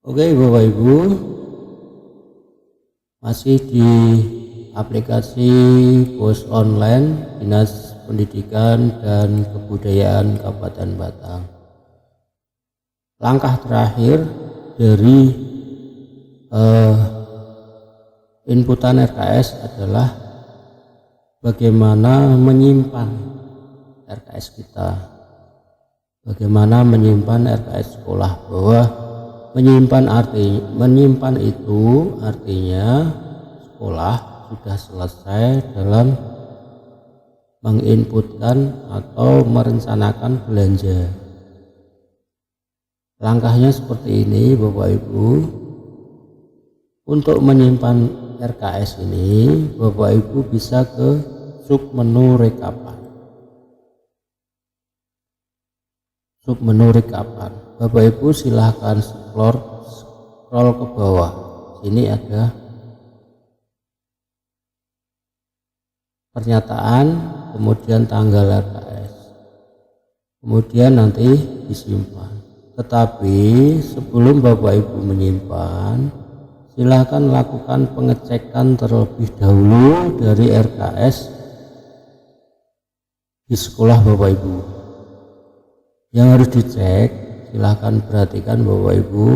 Oke Bapak Ibu, masih di aplikasi POS online Dinas Pendidikan dan Kebudayaan Kabupaten Batang. Langkah terakhir dari inputan RKS adalah bagaimana menyimpan RKS kita, bagaimana menyimpan RKS sekolah, bahwa menyimpan itu artinya sekolah sudah selesai dalam menginputkan atau merencanakan belanja. Langkahnya seperti ini Bapak Ibu. Untuk menyimpan RKS ini Bapak Ibu bisa ke submenu rekapan. Bapak Ibu silahkan scroll ke bawah. Sini ada pernyataan, kemudian tanggal RKS, kemudian nanti disimpan. Tetapi sebelum Bapak Ibu menyimpan, silahkan lakukan pengecekan terlebih dahulu dari RKS di sekolah Bapak Ibu. Yang harus dicek, silahkan perhatikan Bapak Ibu,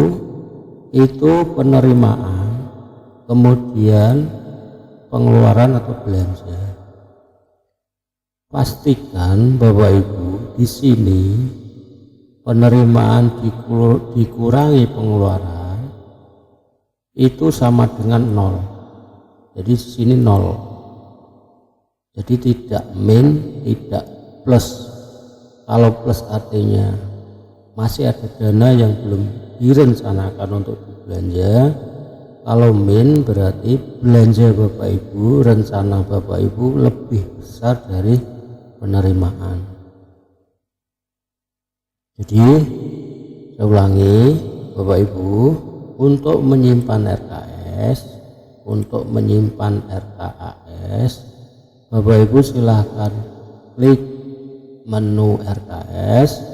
itu penerimaan, kemudian pengeluaran atau belanja. Pastikan Bapak Ibu di sini penerimaan dikurangi pengeluaran itu sama dengan 0. Jadi di sini 0. Jadi tidak min, tidak plus. Kalau plus artinya masih ada dana yang belum direncanakan untuk belanja. Kalau min berarti belanja Bapak Ibu, rencana Bapak Ibu lebih besar dari penerimaan. Jadi saya ulangi Bapak Ibu, untuk menyimpan RKS, untuk menyimpan RKAS, Bapak Ibu silahkan klik menu RKS,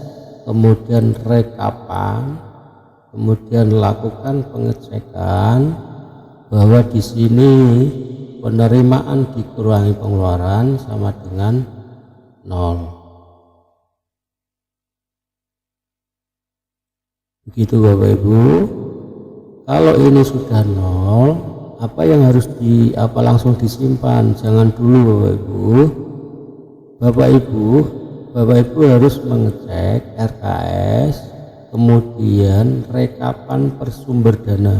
kemudian rekapan, kemudian lakukan pengecekan bahwa di sini penerimaan dikurangi pengeluaran sama dengan 0. Begitu Bapak Ibu. Kalau ini sudah 0, apa yang harus langsung disimpan? Jangan dulu Bapak Ibu harus mengecek RKS, kemudian rekapan per sumber dana.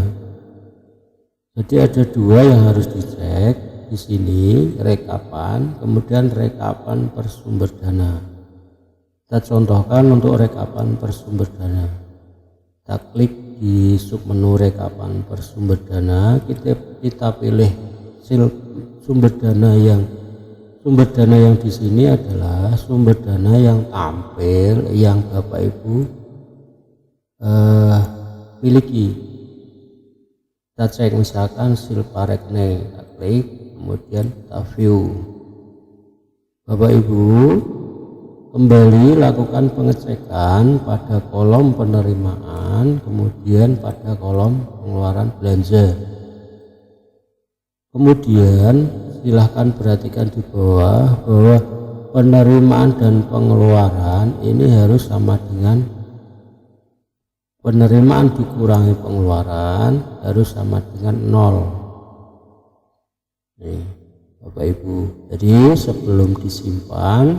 Jadi ada dua yang harus dicek di sini, rekapan, kemudian rekapan per sumber dana. Kita contohkan untuk rekapan per sumber dana. Kita klik di submenu rekapan per sumber dana, kita pilih sumber dana yang di sini adalah sumber dana yang tampil yang Bapak Ibu miliki. Kita cek misalkan Silparekne, kita klik, kemudian kita view. Bapak Ibu kembali lakukan pengecekan pada kolom penerimaan, kemudian pada kolom pengeluaran belanja. Kemudian silahkan perhatikan di bawah bahwa penerimaan dan pengeluaran ini harus sama dengan penerimaan dikurangi pengeluaran harus sama dengan 0. Nih Bapak Ibu, jadi sebelum disimpan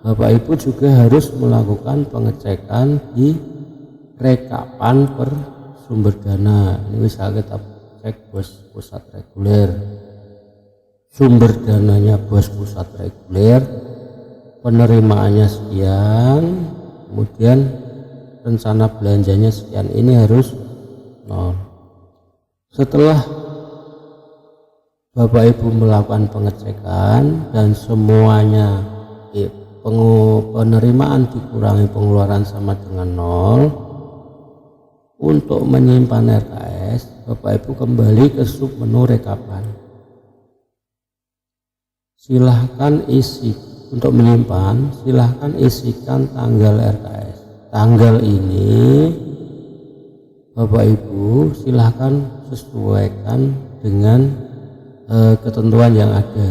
Bapak Ibu juga harus melakukan pengecekan di rekapan per sumber dana. Ini misalnya kita cek bos pusat reguler, sumber dananya bos pusat reguler, penerimaannya sekian, kemudian rencana belanjanya sekian, ini harus 0. Setelah Bapak Ibu melakukan pengecekan dan semuanya penerimaan dikurangi pengeluaran sama dengan 0, untuk menyimpan RKS Bapak Ibu kembali ke submenu rekapan. Silahkan isi, untuk menyimpan silahkan isikan tanggal RKS. Tanggal ini Bapak Ibu silahkan sesuaikan dengan ketentuan yang ada.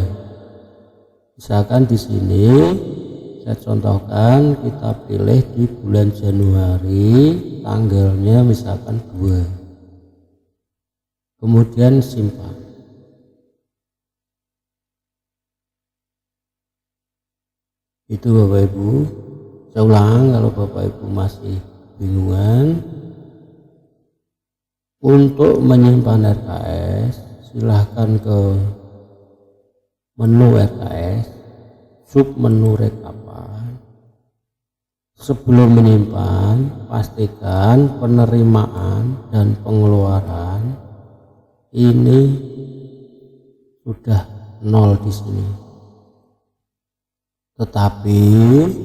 Misalkan di sini saya contohkan, kita pilih di bulan Januari, tanggalnya misalkan 2, kemudian simpan. Itu Bapak Ibu. Saya ulang kalau Bapak Ibu masih bingungan. Untuk menyimpan RKS, silahkan ke menu RKS, sub menu rekapan. Sebelum menyimpan, pastikan penerimaan dan pengeluaran ini sudah 0 di sini. Tetapi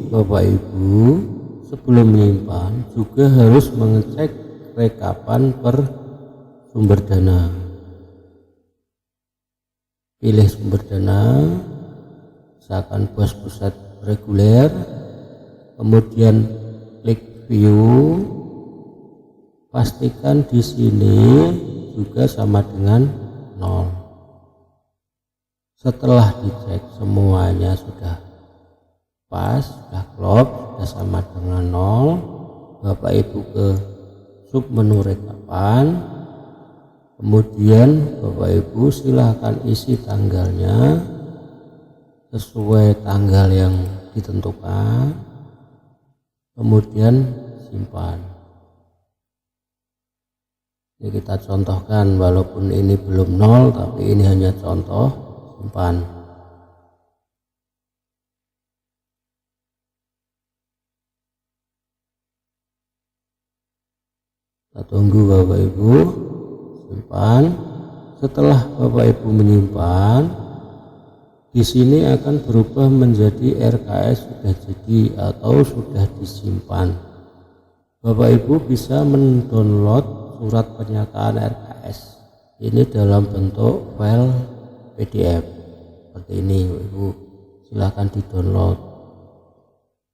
Bapak Ibu sebelum menyimpan juga harus mengecek rekapan per sumber dana. Pilih sumber dana, misalkan bos pusat reguler, kemudian klik view, pastikan di sini juga sama dengan 0. Setelah dicek semuanya sudah pas, sudah klop, sudah sama dengan 0, Bapak Ibu ke sub menu rekapan. Kemudian Bapak Ibu silahkan isi tanggalnya sesuai tanggal yang ditentukan, kemudian simpan. Ini kita contohkan, walaupun ini belum 0 tapi ini hanya contoh. Simpan. Kita tunggu Bapak Ibu. Simpan. Setelah Bapak Ibu menyimpan, di sini akan berubah menjadi RKS sudah jadi atau sudah disimpan. Bapak Ibu bisa mendownload surat pernyataan RKS ini dalam bentuk file PDF seperti ini. Bapak Ibu silahkan di download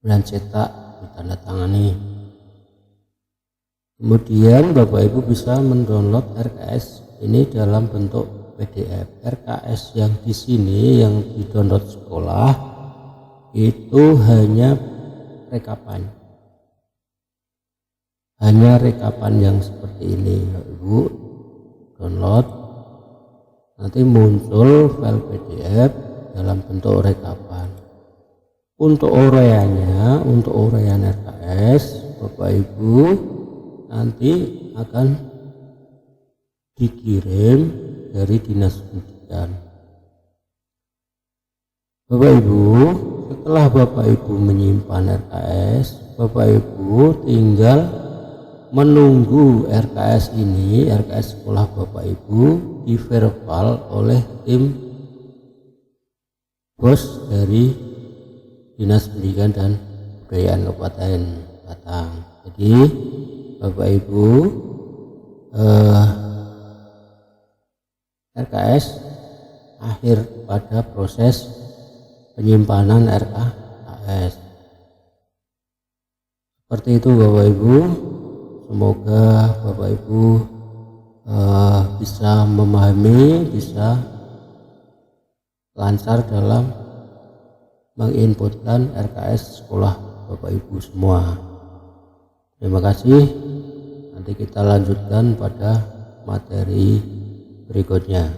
dan cetak, ditandatangani. Kemudian Bapak Ibu bisa mendownload RKS ini dalam bentuk PDF. RKS yang di sini yang di-download sekolah itu hanya rekapan. Hanya rekapan yang seperti ini. Bapak Ibu download, nanti muncul file PDF dalam bentuk rekapan. Untuk uraian RKS Bapak Ibu nanti akan dikirim dari Dinas Pendidikan. Bapak Ibu, setelah Bapak Ibu menyimpan RKS, Bapak Ibu tinggal menunggu RKS ini, RKS sekolah Bapak Ibu diverbal oleh tim bos dari Dinas Pendidikan dan Kebudayaan Kabupaten Batang. Jadi Bapak Ibu, RKS akhir pada proses penyimpanan RKS. Seperti itu Bapak Ibu. Semoga Bapak Ibu bisa memahami, bisa lancar dalam menginputkan RKS sekolah Bapak Ibu semua. Terima kasih. Nanti kita lanjutkan pada materi berikutnya.